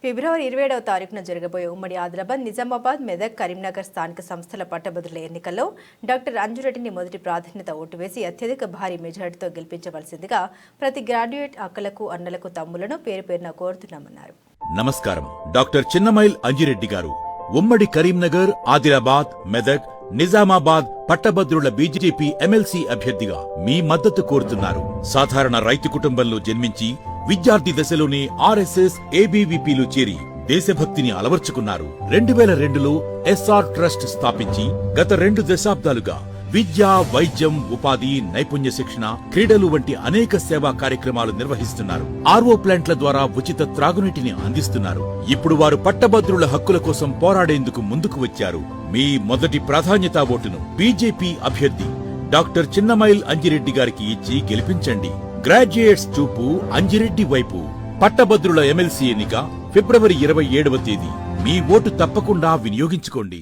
ఫిబ్రవరి 27వ తారీఖున జరగబోయే ఉమ్మడి ఆదిలాబాద్, నిజామాబాద్, మెదక్, కరీంనగర్ స్థానిక సంస్థల పట్టభద్రుల ఎన్నికల్లో డాక్టర్ అంజురెడ్డిని మొదటి ప్రాధాన్యత ఓటు వేసి అత్యధిక భారీ మెజారిటీతో గెలిపించవలసిందిగా ప్రతి గ్రాడ్యుయేట్ అక్కలకు, అన్నలకు, తమ్ములను పేరు పేరున కోరుతున్నామన్నారు. నమస్కారం. డాక్టర్ చిన్నమైల్ అంజిరెడ్డి గారు ఉమ్మడి కరీంనగర్, ఆదిలాబాద్, మెదక్, నిజామాబాద్ పట్టభద్రుల బీజేపీ ఎమ్మెల్సీ అభ్యర్థిగా మీ మద్దతు కోరుతున్నారు. సాధారణ రైతు కుటుంబంలో జన్మించి విద్యార్థి దశలోనే ఆర్ఎస్ఎస్, ఏబీవీపీలు చేరి దేశభక్తిని అలవర్చుకున్నారు. 2002లో ఎస్ఆర్ ట్రస్ట్ స్థాపించి గత 2 దశాబ్దాలుగా విద్య, వైద్యం, ఉపాధి, నైపుణ్య శిక్షణ, క్రీడలు వంటి అనేక సేవా కార్యక్రమాలు నిర్వహిస్తున్నారు. ఆర్ఓ ప్లాంట్ల ద్వారా ఉచిత త్రాగునీటిని అందిస్తున్నారు. ఇప్పుడు వారు పట్టభద్రుల హక్కుల కోసం పోరాడేందుకు ముందుకు వచ్చారు. మీ మొదటి ప్రాధాన్యతా ఓటును బీజేపీ అభ్యర్థి డాక్టర్ చిన్నమైల్ అంజిరెడ్డి గారికి ఇచ్చి గెలిపించండి. గ్రాడ్యుయేట్స్ చూపు అంజిరెడ్డి వైపు. పట్టభద్రుల ఎమ్మెల్సీ ఎన్నిక ఫిబ్రవరి 27వ తేదీ. మీ ఓటు తప్పకుండా వినియోగించుకోండి.